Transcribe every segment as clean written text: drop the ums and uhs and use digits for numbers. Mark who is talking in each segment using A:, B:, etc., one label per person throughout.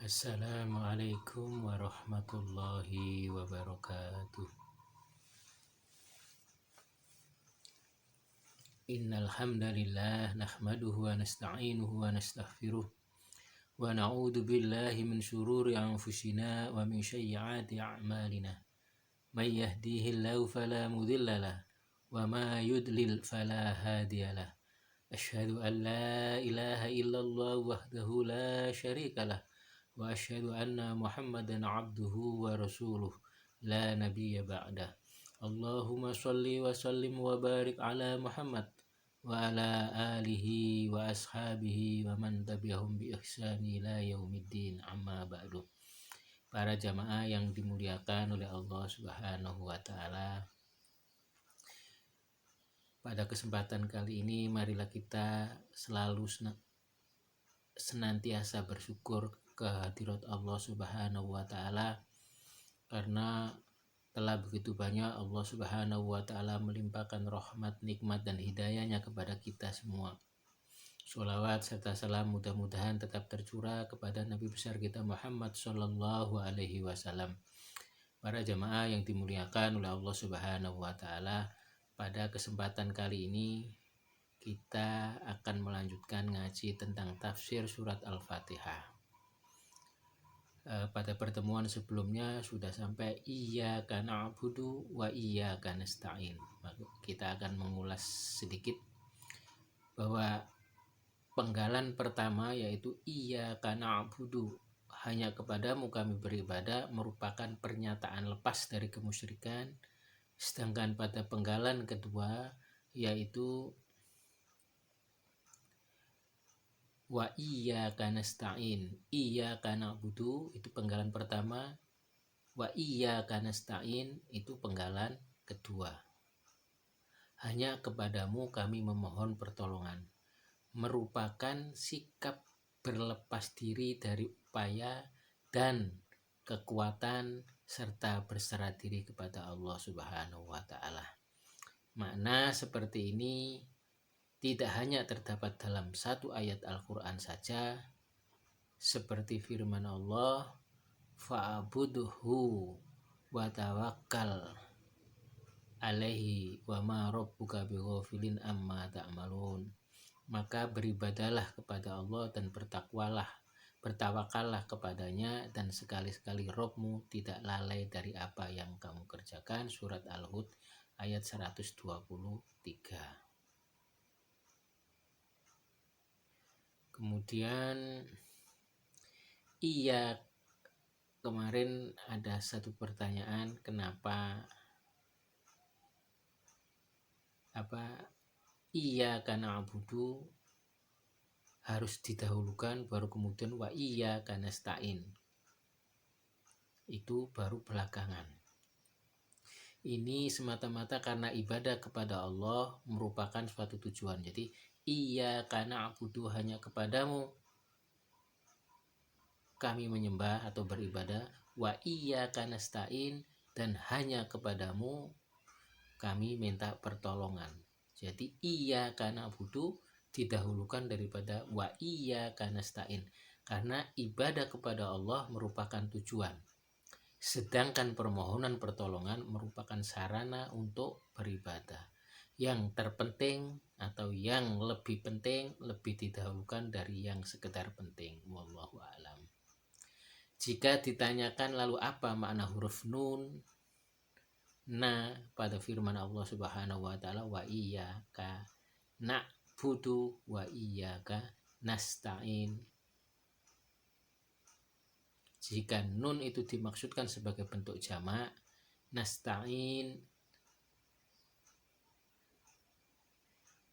A: Assalamualaikum warahmatullahi wabarakatuh. Innal hamdalillah nahmaduhu wa nasta'inuhu wa nastaghfiruh wa na'udzu billahi min shururi anfusina wa min sayyiati a'malina. May yahdihillahu fala mudhillalah wa ma yudlil fala hadiyalah. Asyhadu an la ilaha illallah wahdahu la syarikalah wa asyhadu anna Muhammadan abduhu wa rasuluh la nabiyya ba'dah. Allahumma sholli wa sallim wa barik ala Muhammad wa ala alihi wa ashabihi wa man tabi'ahum bi ihsani ila yaumiddin, amma ba'du. Para jamaah yang dimuliakan oleh Allah Subhanahu wa taala, pada kesempatan kali ini marilah kita selalu senantiasa bersyukur kehadirat Allah Subhanahu wa taala, karena telah begitu banyak Allah Subhanahu wa taala melimpahkan rahmat, nikmat dan hidayahnya kepada kita semua. Sholawat serta salam mudah-mudahan tetap tercurah kepada Nabi besar kita Muhammad Sallallahu Alaihi Wasallam. Para jamaah yang dimuliakan oleh Allah Subhanahu wa taala, pada kesempatan kali ini kita akan melanjutkan ngaji tentang tafsir surat Al-Fatihah. Pada pertemuan sebelumnya sudah sampai iyyaka na'budu wa iyyaka nasta'in. Kita akan mengulas sedikit bahwa penggalan pertama yaitu iyyaka na'budu, hanya kepadamu kami beribadah, merupakan pernyataan lepas dari kemusyrikan. Sedangkan pada penggalan kedua yaitu wa iyyaka nasta'in, iyyaka na'budu itu penggalan pertama, wa iyyaka nasta'in itu penggalan kedua. Hanya kepadamu kami memohon pertolongan, merupakan sikap berlepas diri dari upaya dan kekuatan serta berserah diri kepada Allah Subhanahu wa taala. Makna seperti ini tidak hanya terdapat dalam satu ayat Al-Quran saja, seperti firman Allah, fa'budhu wa tawakkal alaihi wa ma rabbuka bighafilin amma ta'malun. Maka beribadalah kepada Allah dan bertawakallah kepadanya, dan sekali-sekali Rabbmu tidak lalai dari apa yang kamu kerjakan. Surat Al-Hud ayat 123. Kemudian kemarin ada satu pertanyaan, kenapa iyyaka na'budu harus didahulukan baru kemudian wa iyyaka nasta'in itu baru belakangan. Ini semata-mata karena ibadah kepada Allah merupakan suatu tujuan. Jadi iyyaka na'budu, hanya kepadamu kami menyembah atau beribadah, wa iyyaka nasta'in, dan hanya kepadamu kami minta pertolongan. Jadi iyyaka na'budu didahulukan daripada wa iyyaka nasta'in, karena ibadah kepada Allah merupakan tujuan, sedangkan permohonan pertolongan merupakan sarana untuk beribadah. Yang terpenting atau yang lebih penting lebih didahulukan dari yang sekedar penting. Wallahu a'lam. Jika ditanyakan lalu apa makna huruf nun na pada firman Allah Subhanahu wa taala wa iyyaka na'budu wa iyyaka nasta'in, jika nun itu dimaksudkan sebagai bentuk jamak, nasta'in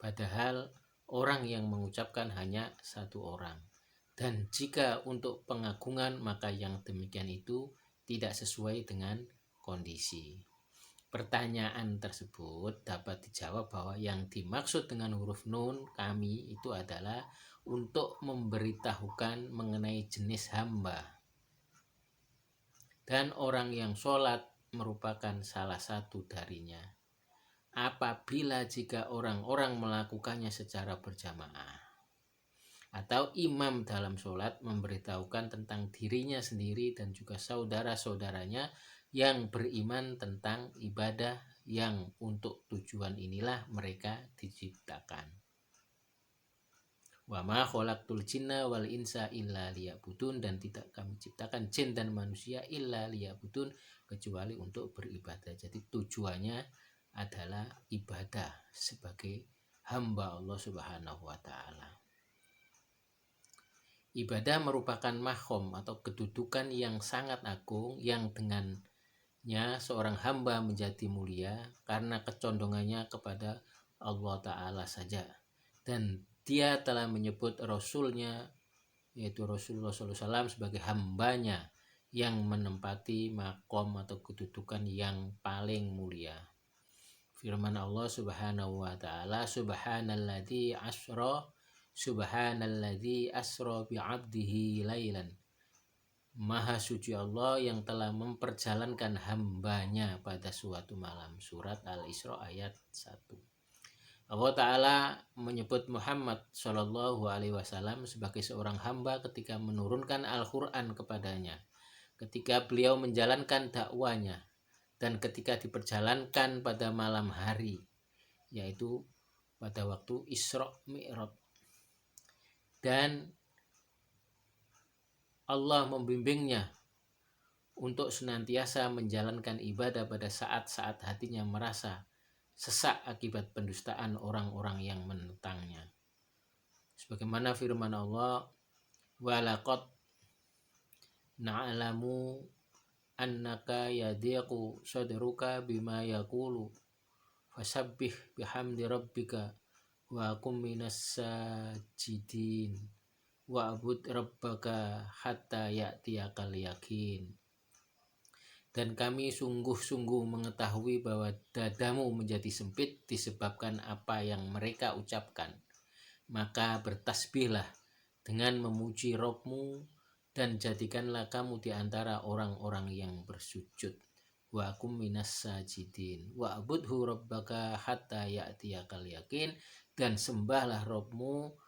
A: padahal orang yang mengucapkan hanya satu orang. Dan jika untuk pengagungan, maka yang demikian itu tidak sesuai dengan kondisi. Pertanyaan tersebut dapat dijawab bahwa yang dimaksud dengan huruf nun kami itu adalah untuk memberitahukan mengenai jenis hamba, dan orang yang sholat merupakan salah satu darinya. Apabila jika orang-orang melakukannya secara berjamaah, atau imam dalam sholat memberitahukan tentang dirinya sendiri dan juga saudara-saudaranya yang beriman tentang ibadah yang untuk tujuan inilah mereka diciptakan. Wa ma khalaqtul jinna wal insa illa liya'budun, dan tidak kami ciptakan jin dan manusia illa liya'budun, kecuali untuk beribadah. Jadi tujuannya adalah ibadah sebagai hamba Allah Subhanahu wa taala. Ibadah merupakan makom atau kedudukan yang sangat agung yang dengannya seorang hamba menjadi mulia karena kecondongannya kepada Allah Ta'ala saja. Dan dia telah menyebut Rasulnya, yaitu Rasulullah SAW, sebagai hambanya yang menempati makom atau kedudukan yang paling mulia. Firman Allah Subhanahu wa taala, subhanalladzi asra bi'abdihi lailan. Maha suci Allah yang telah memperjalankan hambanya pada suatu malam. Surat Al-Isra ayat 1. Allah Ta'ala menyebut Muhammad Shallallahu Alaihi Wasallam sebagai seorang hamba ketika menurunkan Al-Quran kepadanya, ketika beliau menjalankan dakwanya, dan ketika diperjalankan pada malam hari, yaitu pada waktu Isra Mi'raj. Dan Allah membimbingnya untuk senantiasa menjalankan ibadah pada saat-saat hatinya merasa sesak akibat pendustaan orang-orang yang menentangnya. Sebagaimana firman Allah, walaqad na'lamu annaka yadiqu sadruka bima yaqulu fasabbih bihamdi rabbika wa kum minas sajidin wa'bud rabbaka hatta ya'tiyakal yakin. Dan kami sungguh-sungguh mengetahui bahwa dadamu menjadi sempit disebabkan apa yang mereka ucapkan. Maka bertasbihlah dengan memuji Rabbmu dan jadikanlah kamu di antara orang-orang yang bersujud. Wa kum minas sajidin wa'budhu rabbaka hatta ya'tiyakal yakin, dan sembahlah Rabbmu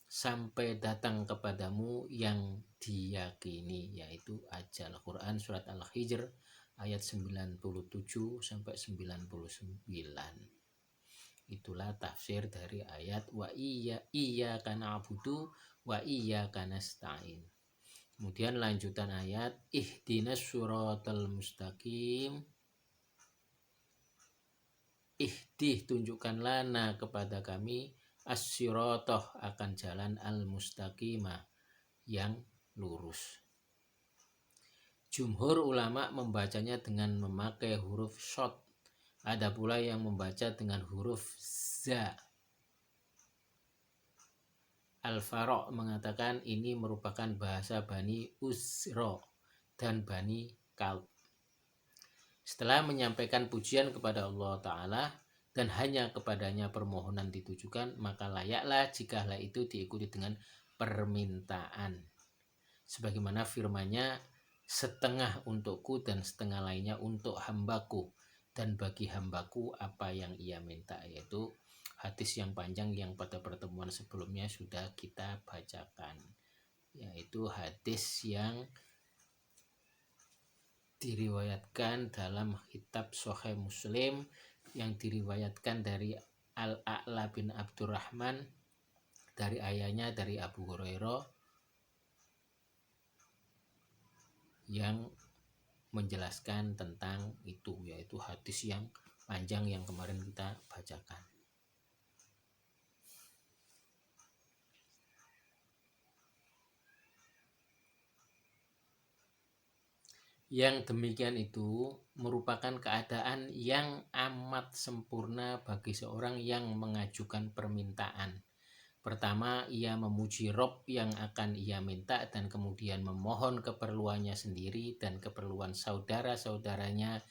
A: sampai datang kepadamu yang diyakini, yaitu ajal. Quran surat Al-Hijr ayat 97 sampai 99. Itulah tafsir dari ayat wa iyyaka na'budu wa iyyaka nasta'in. Kemudian lanjutan ayat, ihdinas siratal mustaqim. Ihdih, tunjukkanlah lana kepada kami, as-siratoh, akan jalan al-mustaqimah, yang lurus. Jumhur ulama membacanya dengan memakai huruf shad. Ada pula yang membaca dengan huruf za. Al-Fara' mengatakan ini merupakan bahasa Bani Uzra dan Bani Kalb. Setelah menyampaikan pujian kepada Allah Ta'ala dan hanya kepadanya permohonan ditujukan, maka layaklah jikalau itu diikuti dengan permintaan. Sebagaimana firman-Nya, setengah untukku dan setengah lainnya untuk hambaku, dan bagi hambaku apa yang ia minta, yaitu hadis yang panjang yang pada pertemuan sebelumnya sudah kita bacakan, yaitu hadis yang diriwayatkan dalam kitab Sahih Muslim, yang diriwayatkan dari Al-A'la bin Abdurrahman dari ayahnya, dari Abu Hurairah, yang menjelaskan tentang itu, yaitu hadis yang panjang yang kemarin kita bacakan. Yang demikian itu merupakan keadaan yang amat sempurna bagi seorang yang mengajukan permintaan. Pertama, ia memuji Rob yang akan ia minta, dan kemudian memohon keperluannya sendiri dan keperluan saudara-saudaranya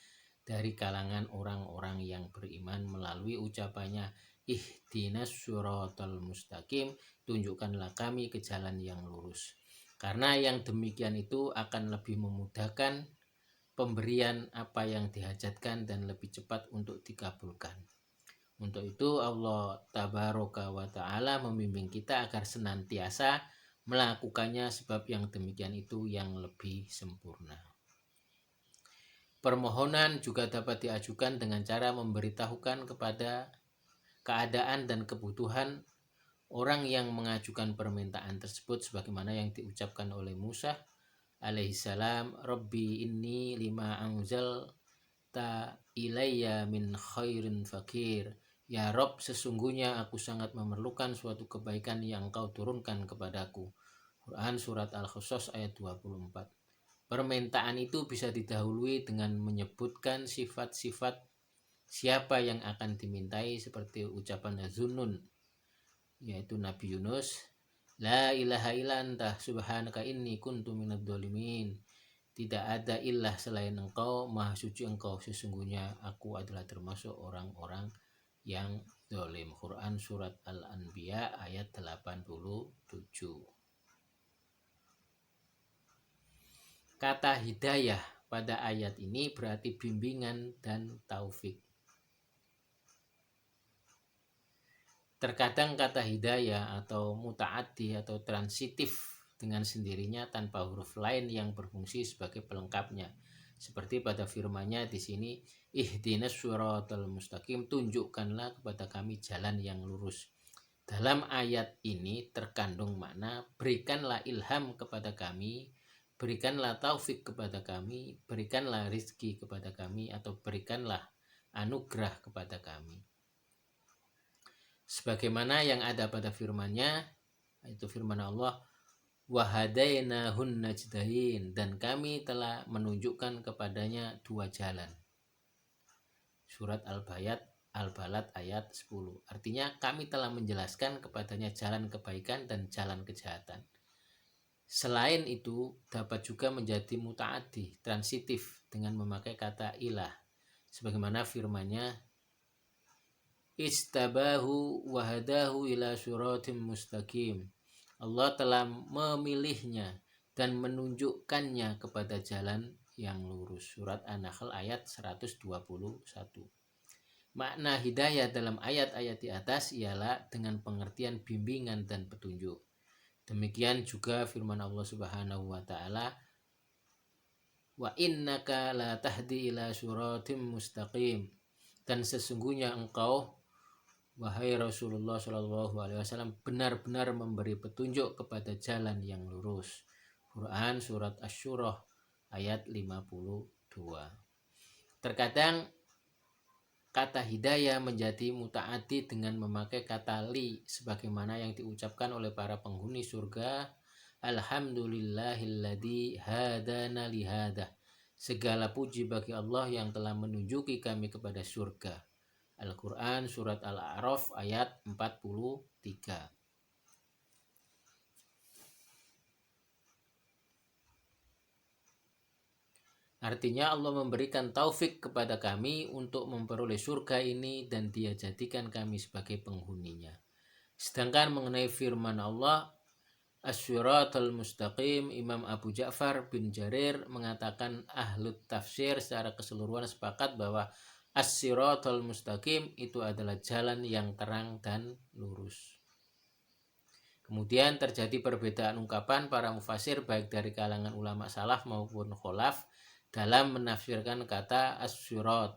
A: dari kalangan orang-orang yang beriman melalui ucapannya, ihdinas siratal mustaqim, tunjukkanlah kami ke jalan yang lurus. Karena yang demikian itu akan lebih memudahkan pemberian apa yang dihajatkan dan lebih cepat untuk dikabulkan. Untuk itu Allah tabaraka wa ta'ala membimbing kita agar senantiasa melakukannya, sebab yang demikian itu yang lebih sempurna. Permohonan juga dapat diajukan dengan cara memberitahukan kepada keadaan dan kebutuhan orang yang mengajukan permintaan tersebut, sebagaimana yang diucapkan oleh Musa alaihissalam, Rabbi inni lima anzal ta ilayya min khairin fakir. Ya Rob, sesungguhnya aku sangat memerlukan suatu kebaikan yang kau turunkan kepadaku. Quran Surat Al-Qasas ayat 24. Permintaan itu bisa didahului dengan menyebutkan sifat-sifat siapa yang akan dimintai, seperti ucapan Zunnun, yaitu Nabi Yunus, La ilaha illa anta subhanaka inni kuntu minadh dhalimin. Tidak ada ilah selain engkau, maha suci engkau, sesungguhnya aku adalah termasuk orang-orang yang zalim. Quran Surat Al-Anbiya ayat 87. Kata hidayah pada ayat ini berarti bimbingan dan taufik. Terkadang kata hidayah atau muta'addi atau transitif dengan sendirinya tanpa huruf lain yang berfungsi sebagai pelengkapnya. Seperti pada firman-Nya di sini, ihdinas syiratal mustaqim, tunjukkanlah kepada kami jalan yang lurus. Dalam ayat ini terkandung makna berikanlah ilham kepada kami, berikanlah taufik kepada kami, berikanlah rizki kepada kami, atau berikanlah anugerah kepada kami. Sebagaimana yang ada pada firman-Nya, itu firman Allah, wahadainahun najdain, dan kami telah menunjukkan kepadanya dua jalan. Surat Al-Balad ayat 10. Artinya kami telah menjelaskan kepadanya jalan kebaikan dan jalan kejahatan. Selain itu dapat juga menjadi muta'addi, transitif, dengan memakai kata ilah. Sebagaimana firman-Nya, istabahu wahadahu ila syuratim mustaqim. Allah telah memilihnya dan menunjukkannya kepada jalan yang lurus. Surat An-Nahl ayat 121. Makna hidayah dalam ayat-ayat di atas ialah dengan pengertian bimbingan dan petunjuk. Demikian juga firman Allah Subhanahu wa taala, wa innaka la tahdi ila syuratim mustaqim, dan sesungguhnya engkau, wahai Rasulullah Shallallahu Alaihi Wasallam, benar-benar memberi petunjuk kepada jalan yang lurus. Quran Surat Asy-Syurah ayat 52. Terkadang kata hidayah menjadi muta'addi dengan memakai kata li, sebagaimana yang diucapkan oleh para penghuni surga, Alhamdulillahilladzi hadana lihada. Segala puji bagi Allah yang telah menunjuki kami kepada surga. Al-Quran Surat Al-A'raf ayat 43. Artinya Allah memberikan taufik kepada kami untuk memperoleh surga ini dan Dia jadikan kami sebagai penghuninya. Sedangkan mengenai firman Allah Asy-Syiratal Mustaqim, Imam Abu Ja'far bin Jarir mengatakan ahlut tafsir secara keseluruhan sepakat bahwa As-Siratal Mustaqim itu adalah jalan yang terang dan lurus. Kemudian terjadi perbedaan ungkapan para mufasir baik dari kalangan ulama salaf maupun kholaf dalam menafsirkan kata as-sirat.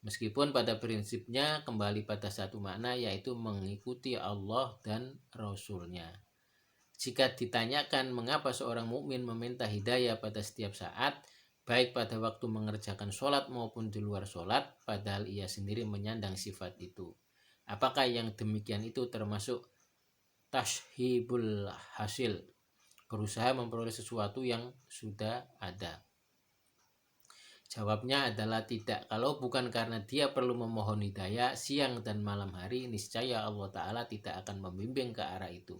A: Meskipun pada prinsipnya kembali pada satu makna, yaitu mengikuti Allah dan Rasul-Nya. Jika ditanyakan mengapa seorang mukmin meminta hidayah pada setiap saat, baik pada waktu mengerjakan sholat maupun di luar sholat, padahal ia sendiri menyandang sifat itu, apakah yang demikian itu termasuk tashhibul hasil, berusaha memperoleh sesuatu yang sudah ada? Jawabnya adalah tidak. Kalau bukan karena dia perlu memohon hidayah siang dan malam hari, niscaya Allah Ta'ala tidak akan membimbing ke arah itu.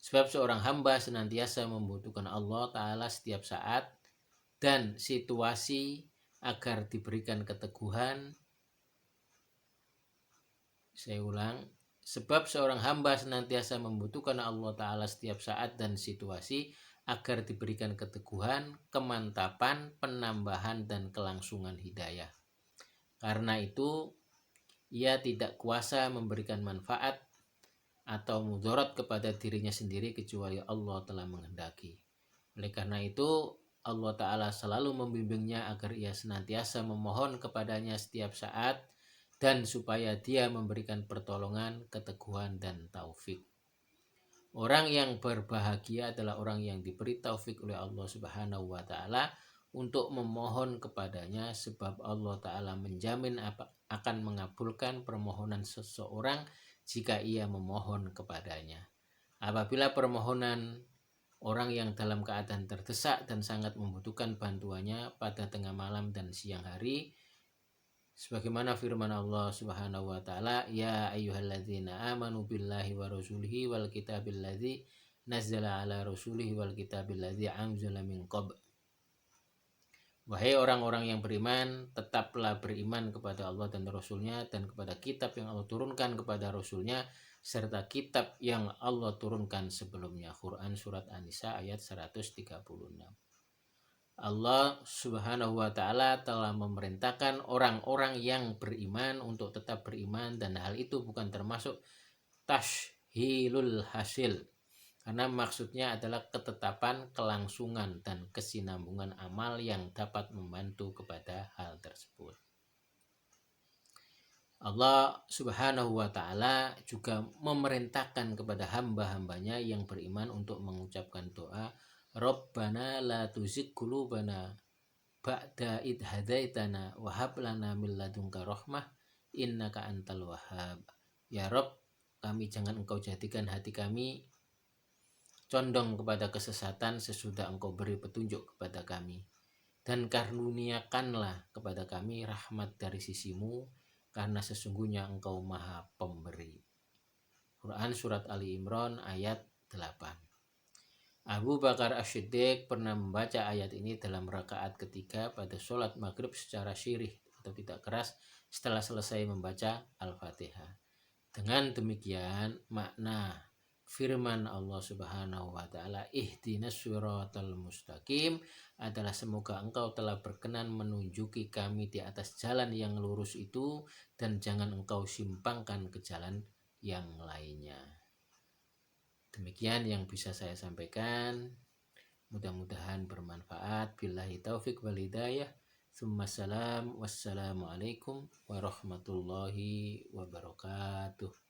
A: Sebab seorang hamba senantiasa membutuhkan Allah Ta'ala setiap saat dan situasi agar diberikan keteguhan. Saya ulang, sebab seorang hamba senantiasa membutuhkan Allah Ta'ala setiap saat dan situasi agar diberikan keteguhan, kemantapan, penambahan, dan kelangsungan hidayah. Karena itu ia tidak kuasa memberikan manfaat atau mudarat kepada dirinya sendiri kecuali Allah telah menghendaki. Oleh karena itu Allah Ta'ala selalu membimbingnya agar ia senantiasa memohon kepadanya setiap saat dan supaya dia memberikan pertolongan, keteguhan, dan taufik. Orang yang berbahagia adalah orang yang diberi taufik oleh Allah Subhanahu wa taala untuk memohon kepadanya, sebab Allah taala menjamin akan mengabulkan permohonan seseorang jika ia memohon kepadanya. Apabila permohonan orang yang dalam keadaan terdesak dan sangat membutuhkan bantuannya pada tengah malam dan siang hari, sebagaimana firman Allah Subhanahu wa taala, ya ayyuhalladzina amanu billahi wa rasulihi wal kitabil ladzi nazzala ala rasulihi wal kitabil ladzi anzala min qabl. Wahai orang-orang yang beriman, tetaplah beriman kepada Allah dan Rasulnya dan kepada kitab yang Allah turunkan kepada Rasulnya serta kitab yang Allah turunkan sebelumnya. Quran Surat An-Nisa ayat 136. Allah Subhanahu wa taala telah memerintahkan orang-orang yang beriman untuk tetap beriman, dan hal itu bukan termasuk tashhilul hasil, karena maksudnya adalah ketetapan, kelangsungan, dan kesinambungan amal yang dapat membantu kepada hal tersebut. Allah Subhanahu wa taala juga memerintahkan kepada hamba-hambanya yang beriman untuk mengucapkan doa, Rabbana la tuzigh qulubana ba'da id hadaitana wa hab lana min ladunka rahmah innaka antal wahhab. Ya Rabb, kami jangan engkau jadikan hati kami condong kepada kesesatan sesudah engkau beri petunjuk kepada kami, dan karuniakanlah kepada kami rahmat dari sisimu, karena sesungguhnya engkau maha pemberi. Quran Surat Ali Imran ayat 8. Abu Bakar As-Siddiq pernah membaca ayat ini dalam rakaat ketiga pada sholat maghrib secara syirih atau tidak keras setelah selesai membaca Al-Fatihah. Dengan demikian makna firman Allah Subhanahu wa taala, ihdinas siratal mustaqim, adalah semoga engkau telah berkenan menunjuki kami di atas jalan yang lurus itu, dan jangan engkau simpangkan ke jalan yang lainnya. Demikian yang bisa saya sampaikan, mudah-mudahan bermanfaat. Billahi taufik wal hidayah. Wassalamualaikum warahmatullahi wabarakatuh.